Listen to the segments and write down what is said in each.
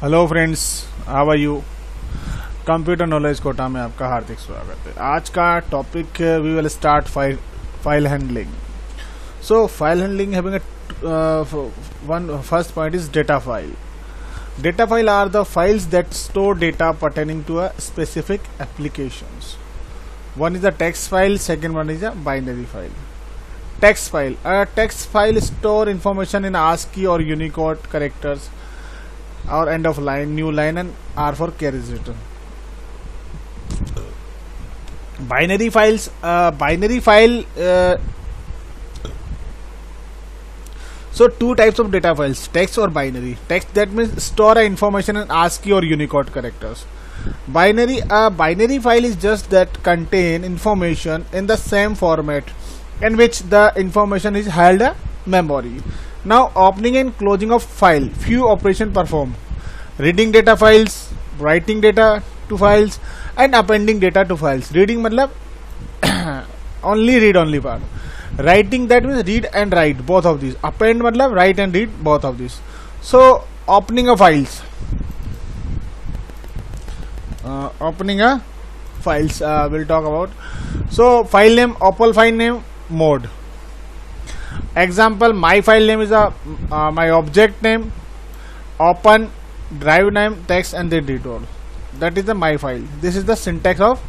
Hello friends, how are you. Computer knowledge Kota में आपका हार्दिक स्वागत है। आज का topic we will start file handling. So file handling having one first point is data file. Data file are the files that store data pertaining to a specific applications. One is a text file, second one is a binary file. Text file. A text file store information in ASCII or Unicode characters or end of line, new line and R for carriage return. Binary files. Binary file. So two types of data files, text or binary. Text, that means store information in ASCII or Unicode characters. Binary, a binary file is just that contain information in the same format in which the information is held in memory. Now opening and closing of file, few operation performed. Reading data files, writing data to files and appending data to files. Reading matlab only read only part. Writing, that means read and write both of these. Append matlab write and read both of these. So opening of files, we'll talk about. So file name, opal file name, mode. Example, my file name is my object name, open, drive name, text and then read all. That is the my file. This is the syntax of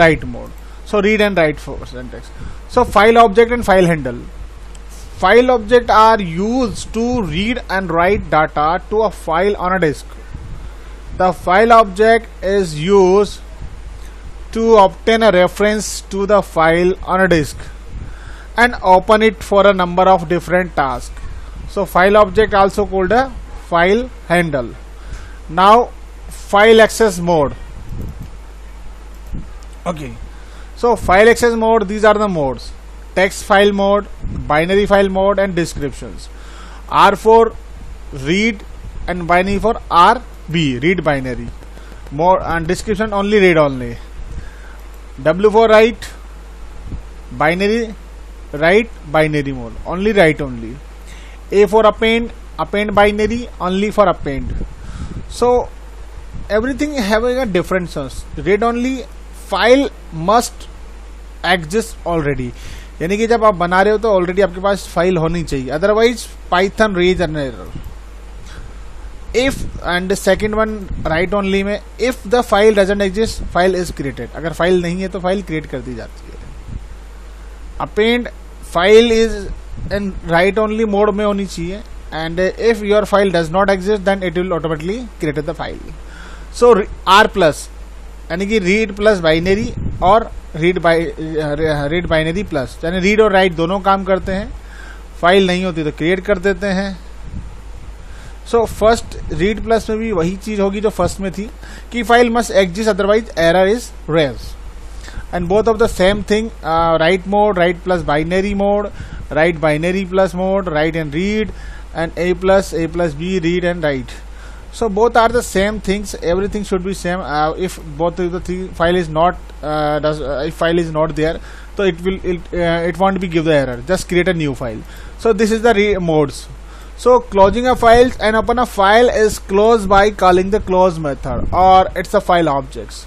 write mode. So read and write for syntax. So file object and file handle. File object are used to read and write data to a file on a disk. The file object is used to obtain a reference to the file on a disk and open it for a number of different tasks. So file object also called a file handle. Now file access mode. Okay. So file access mode, these are the modes: text file mode, binary file mode and descriptions. R for read and binary for RB, read binary mode, and description only read only. W for write, binary write, binary mode only write only. A for append, append binary only for append. So everything having a different sense. Read only, file must exist already, यानी कि जब आप बना रहे हो तो already आपके पास file होनी चाहिए, otherwise python raise an error. If and second one write only में, if the file doesn't exist file is created. अगर फाइल नहीं है तो फाइल क्रिएट कर दी जाती है. Append, file is in write only mode में होनी चाहिए, and if your file does not exist then it will automatically create the file. So r plus यानी कि रीड प्लस बाइनरी और रीड बाइनरी प्लस, यानी रीड और right दोनों काम करते हैं. फाइल नहीं होती तो क्रिएट कर देते हैं. सो फर्स्ट रीड प्लस में भी वही चीज होगी जो फर्स्ट में थी कि file must exist otherwise error is raise. And both of the same thing, write mode, write plus binary mode, write binary plus mode, write and read, and a plus b, read and write. So both are the same things. Everything should be same. If both of the three file is not if file is not there, so it won't be give the error. Just create a new file. So this is the modes. So closing a file and open a file is closed by calling the close method, or it's a file objects.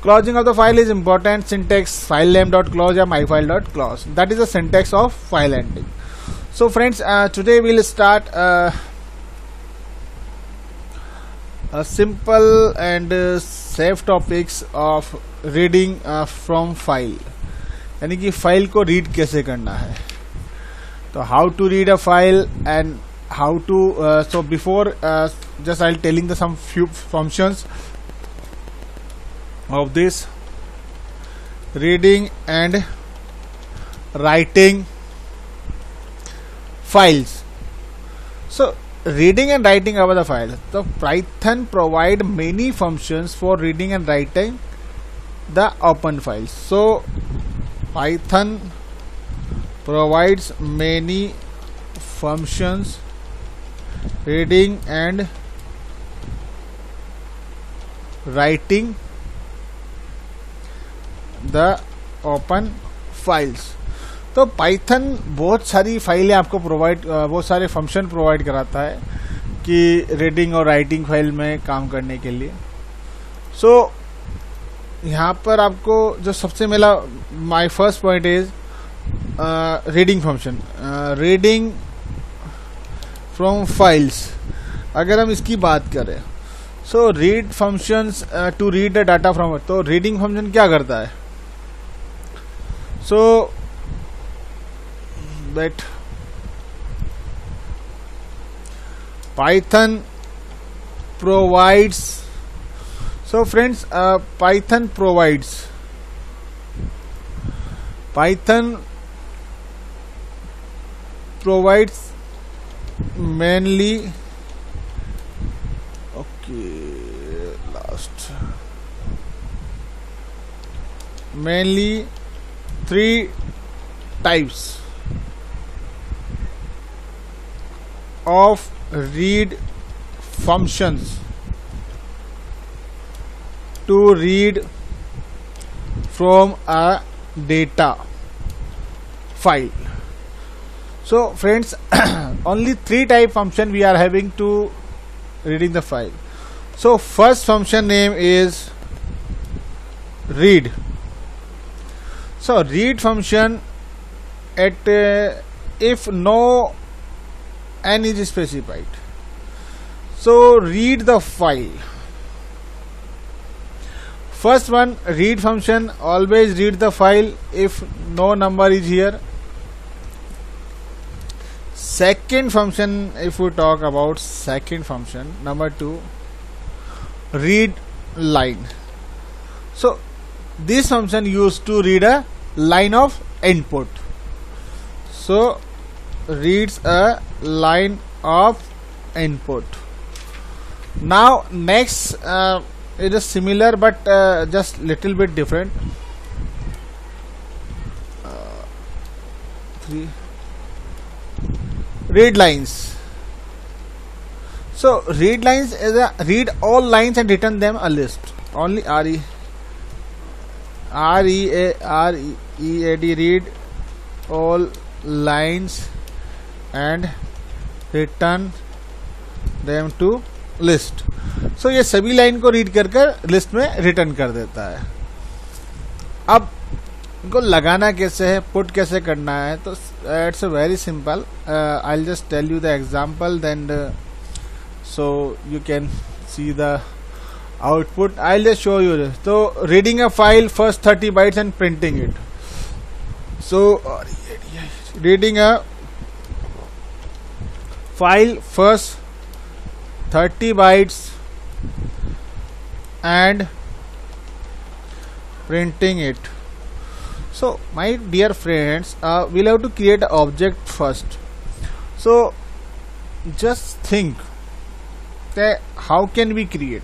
Closing of the file is important. Syntax file name dot close or myfile.close. That is the syntax of file ending. So friends, today we'll start a simple and safe topics of reading from file, यानी कि file को read कैसे करना है. तो how to read a file and how to, so before just I telling the some few functions of this reading and writing files. So reading and writing over the file. So Python provide many functions for reading and writing the open files. So Python provides many functions reading and writing the open files. तो Python बहुत सारी फाइलें आपको provide, बहुत सारे function provide कराता है कि रीडिंग और राइटिंग फाइल में काम करने के लिए। सो यहाँ पर आपको जो सबसे मेरा my first point is reading function, reading from files. अगर हम इसकी बात करें, so read functions to read the data from, तो रीडिंग फंक्शन क्या करता है? So that Python provides, so friends, Python provides mainly, mainly three types of read functions to read from a data file. So friends, only three type function we are having to reading the file. So first function name is read. So read function at if no n is specified, so read the file. First one, read function always read the file if no number is here. Second function, if we talk about second function, number 2, read line. So this function used to read a line of input, so reads a line of input. Now next, it is similar but just little bit different. 3, read lines. So read lines is a read all lines and return them a list. Only read, read all lines and return them to list. So ये सभी line को read कर कर list में return कर देता है। अब इनको लगाना कैसे है, पुट कैसे करना है, तो it's very simple. I will just tell you the example, then so you can see the output. I'll just show you this. So reading a file, first 30 bytes and printing it. So reading a file, first 30 bytes and printing it. So my dear friends, we'll have to create an object first. So just think that how can we create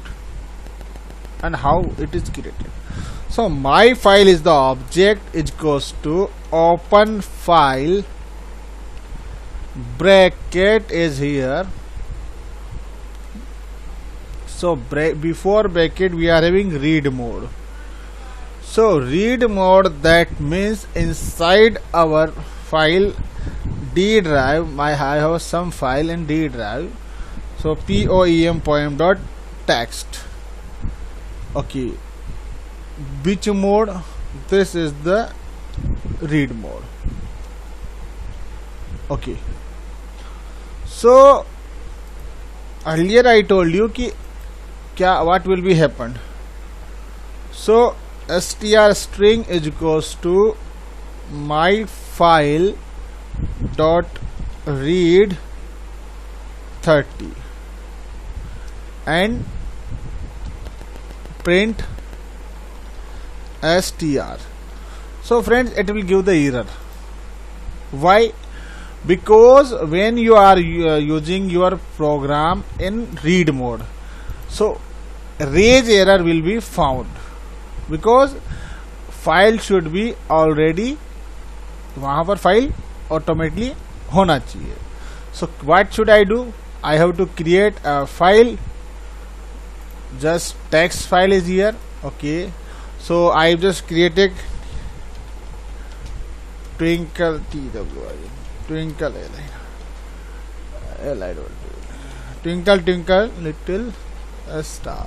and how it is created. So my file is the object, is equals to open file, bracket is here. So before bracket we are having read mode. So read mode, that means inside our file D drive, I have some file in D drive. So poem.txt. Okay, which mode? This is the read mode. Okay, so earlier I told you कि क्या what will be happened. So str string is equals to my file dot read 30 and print str. So friends, it will give the error. Why? Because when you are using your program in read mode, so raise error will be found, because file should be already वहाँ पर file automatically होना चाहिए. So what should I do? I have to create a file. Just text file is here. Okay, so I just created twinkle twi twinkle li twinkle twinkle little star.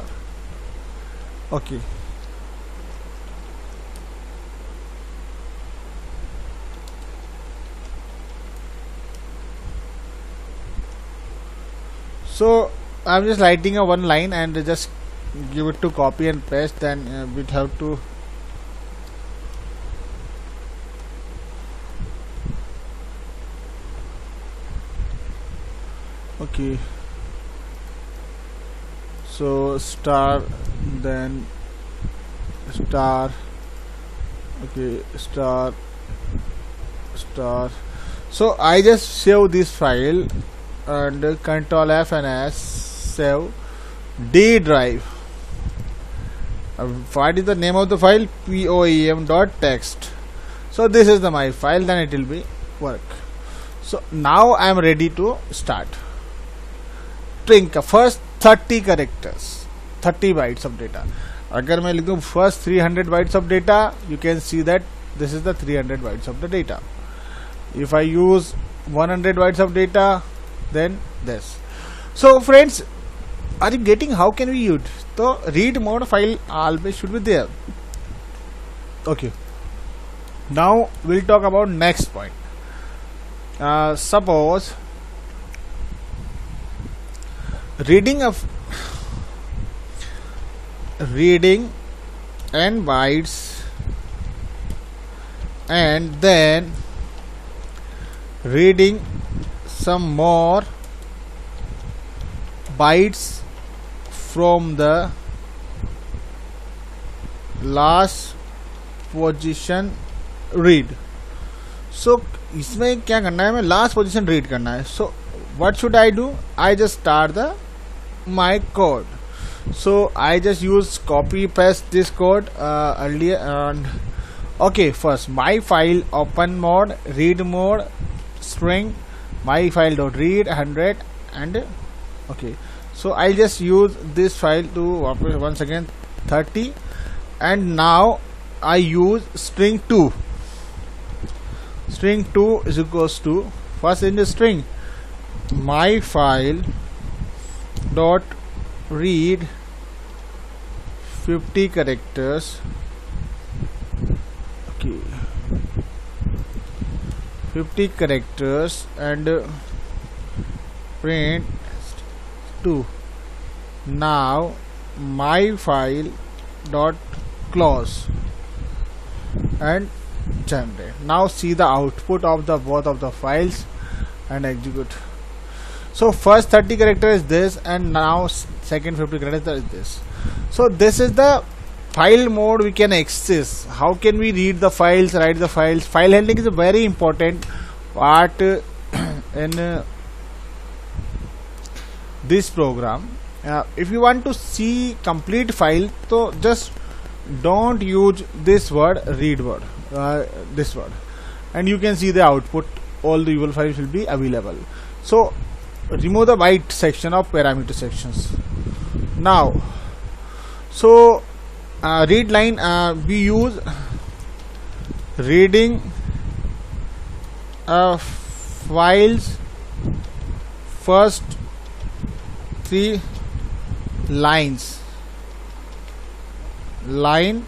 Okay, so I'm just writing a one line and just give it to copy and paste. Then we have to okay, so star, then star, okay, star, star. So I just save this file and control F and S, save D drive. What is the name of the file? poem.txt. So this is the my file, then it will be work. So now I am ready to start. Trinka first 30 characters, 30 bytes of data. अगर मैं लिखूँ first 300 bytes of data, you can see that this is the 300 bytes of the data. If I use 100 bytes of data, then this. So friends, are you getting how can we use? So read mode file always should be there. Okay. Now we'll talk about next point. Suppose reading n bytes and then reading some more bytes from the last position read. So इसमें क्या करना है, मैं last position read करना है. So what should I do? I just start the my code. So I just use copy paste this code earlier and okay, first my file open mode, read mode, string my file dot read 100 and okay. So I'll just use this file to once again 30 and now I use string 2. String 2 is equals to, first in the string my file dot read 50 characters, okay, 50 characters and print 2. Now my file dot close and generate. Now see the output of the both of the files and execute. So first 30 character is this and now second 50 character is this. So this is the file mode we can access. How can we read the files, write the files? File handling is a very important part in this program. If you want to see complete file, so just don't use this word read word, this word, and you can see the output. All the UL files will be available. So remove the byte section of parameter sections. Now so read line, we use reading files first 3 lines, line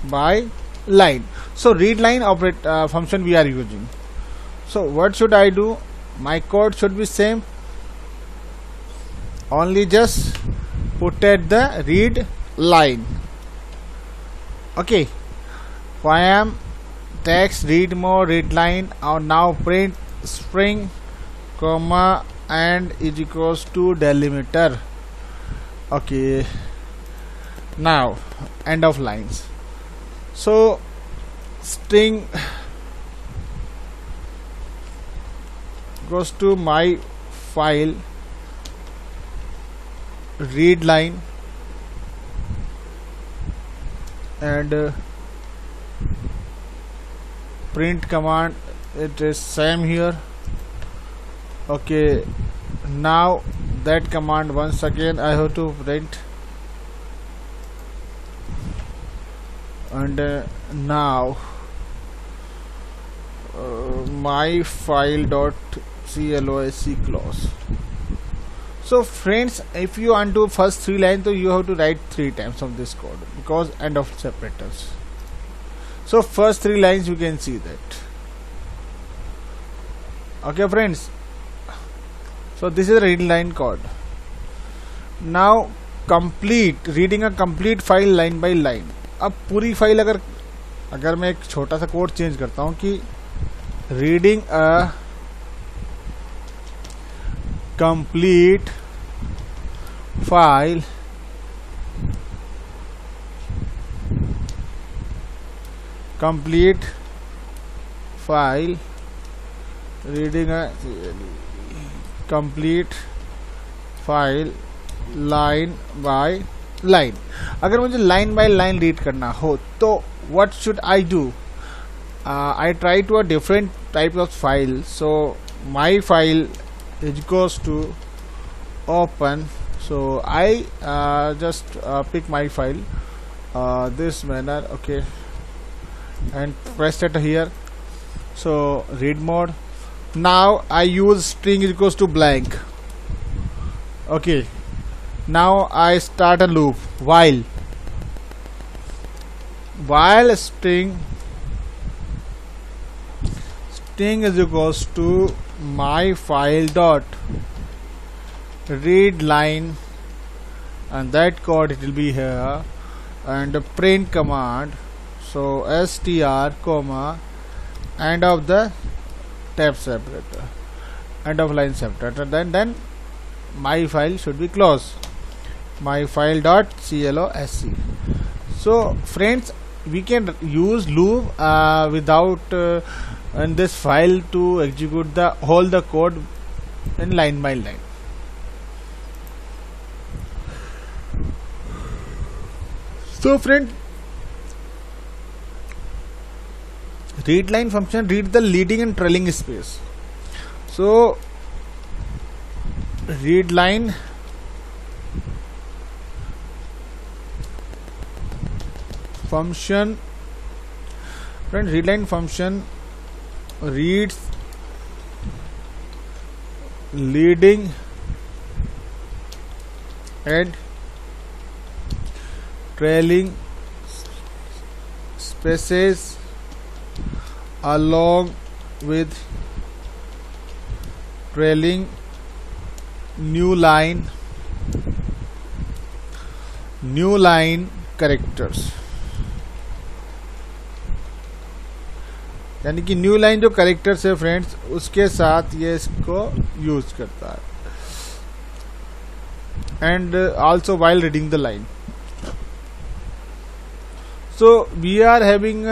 by line. So read line operate function we are using. So what should I do? My code should be same, only just put at the read line. Okay, poem text read more read line, or now print string comma and is equals to delimiter. Okay, now end of lines. So string goes to my file read line and print command, it is same here. Okay, now that command once again I have to print and now my file dot close. So friends, if you undo first 3 lines, so you have to write 3 times of this code because end of separators. So first 3 lines you can see that. Okay friends, so this is read line code. Now complete reading a complete file line by line. अब पूरी file अगर मैं एक छोटा सा code change करता हूं कि reading a complete file reading a complete file line by line. अगर मुझे लाइन बाय लाइन रीड करना हो तो what should I do? I try to a different type of file. So my file is goes to open. So I just pick my file this manner, okay, and press it here. So read mode. Now I use string is equals to blank. Okay. Now I start a loop while string is equals to my file dot read line, and that code it will be here, and the print command. So str comma end of the tab separator, end of line separator, then my file should be closed. My file dot closc. So friends, we can use loop without in this file to execute the whole the code in line by line. So friend, read line function read the leading and trailing space. So read line function, friend, read line function reads leading and trailing spaces along with trailing new line characters. यानी कि new line जो characters है friends उसके साथ ये इसको use करता है. And also while reading the line. So we are having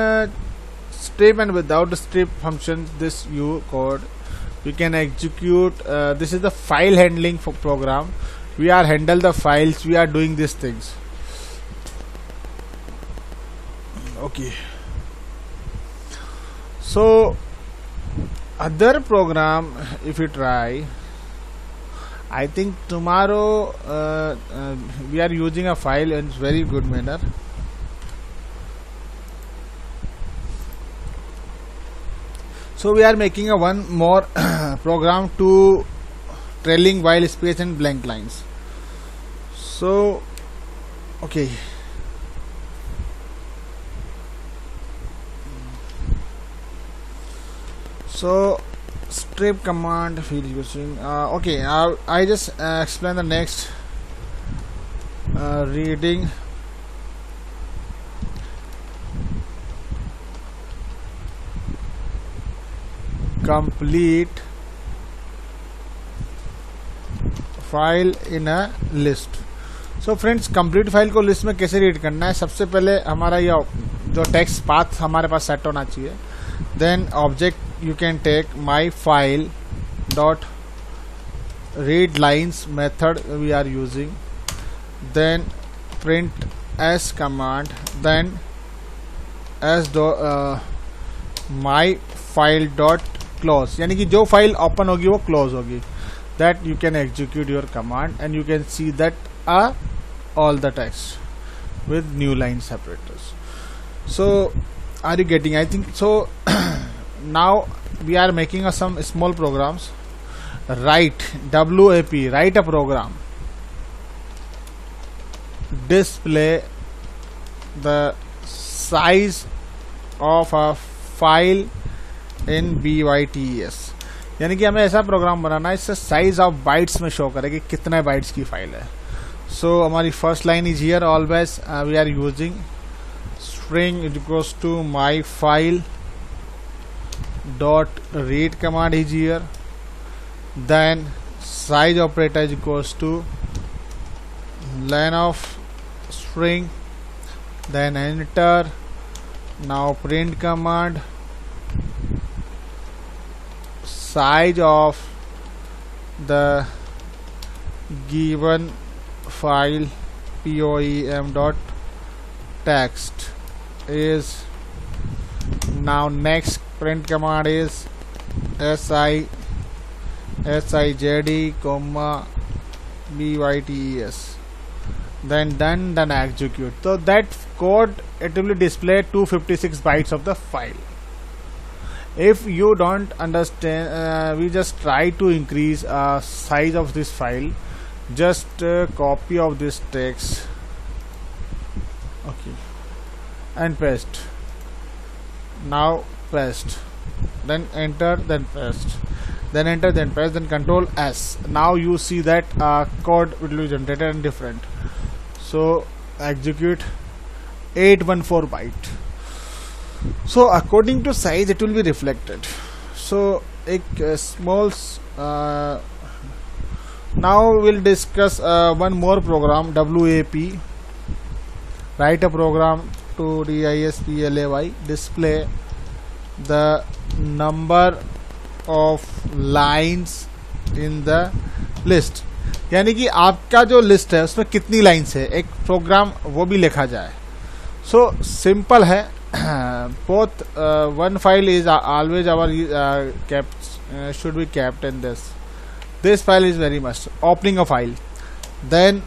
strip and without the strip function, this you code we can execute. This is the file handling for program. We are handle the files, we are doing these things. Okay, so other program if you try, I think tomorrow we are using a file in very good manner. So we are making a one more program to trailing while space and blank lines. So okay, so strip command field using okay, I just explain the next reading complete file in a list. So friends, complete file को list में कैसे read करना है, सबसे पहले हमारा ये जो टेक्स्ट पाथ हमारे पास सेट होना चाहिए. Then object you can take my file dot read lines method we are using. Then print as command, then as my file dot close, यानी कि जो फाइल ओपन होगी वो क्लोज होगी. That you can execute your command and you can see that all the text with new line separators. So are you getting? I think so. Now we are making some small programs write, WAP, write a program, display the size of a file in bytes, यानी कि हमें ऐसा programme बनाना है इससे size of bytes में show करे कि कितने बाइट्स की फाइल है. सो हमारी first line is here, always we are using string it equals to my file dot read command is here, then size operator is equals to len of string, then enter. Now print command, size of the given file poem dot text is. Now next print command is sizd comma bytes, then done execute. So that code, it will display 256 bytes of the file. If you don't understand, we just try to increase size of this file. Just copy of this text, okay, and paste. Now paste, then enter, then paste, then enter, then paste, then control S. Now you see that code will be generated and different. So execute 814 byte. So according to size it will be reflected. So a small now we'll discuss one more program, WAP. Write a program to display, display the number of lines in the list, यानी कि आपका जो list है उसमें कितनी lines है, एक programme वो भी लिखा जाए. सो सिंपल है. Both one file is always our kept, should be kept in this file is very much opening a file, then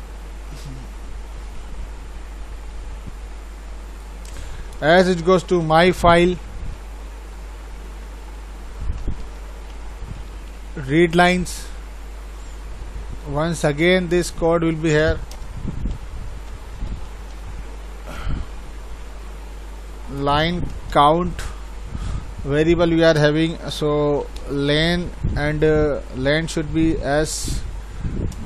as it goes to my file, read lines. Once again this code will be here, line count variable we are having, so len and len should be s.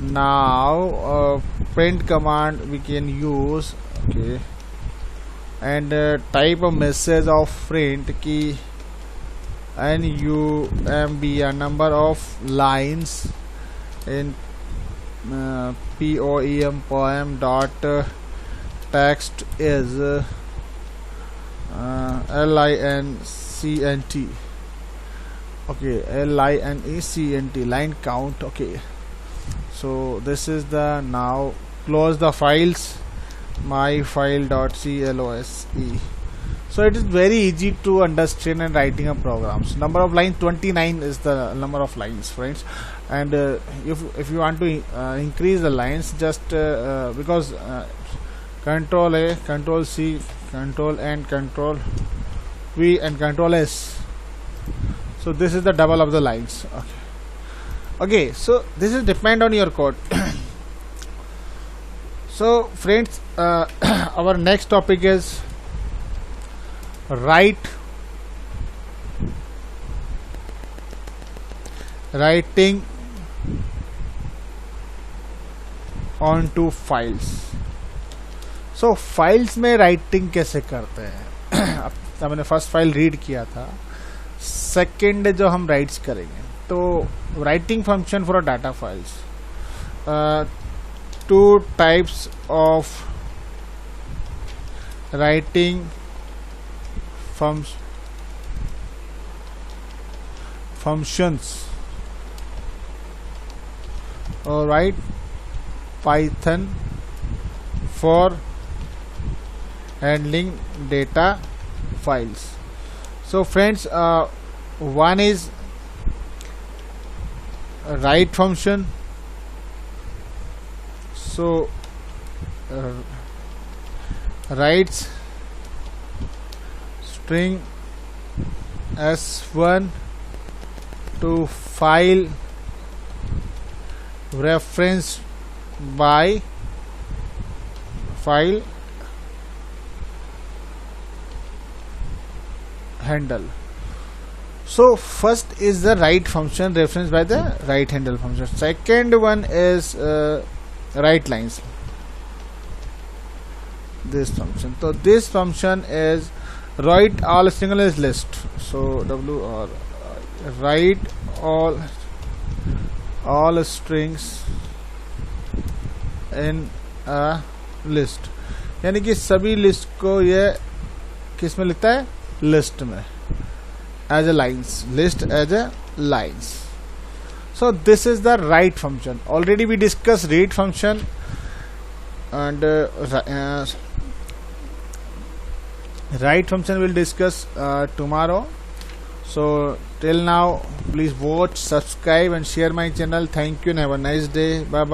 Now print command we can use, okay, and type a message of print key numb, a number of lines in poem dot text is lincent, okay, lincent, line count, okay. So this is the, now close the files, my file dot close. So it is very easy to understand and writing a programs. Number of lines 29 is the number of lines, friends. And if you want to increase the lines, just because Control A, Control C, Control N, Control V and Control S. So this is the double of the lines. Okay, so this is depend on your code. So friends, our next topic is writing onto files. So files में writing कैसे करते हैं. अब मैंने first file read किया था, second जो हम राइट्स करेंगे, तो writing function for data files, two types of writing functions, all right, Python for handling data files. So friends, one is write function. So writes string s1 to file reference by file handle. So first is the write function, reference by the write handle function. Second one is write lines, this function. So this function is write all single list. So w or write all strings in a list, यानी कि सभी list को ये किस में लिखता है, list में, as a lines, list as a lines. So this is the write function. Already we discussed read function, and write function we'll discuss tomorrow. So till now, please watch, subscribe and share my channel. Thank you and have a nice day. Bye bye.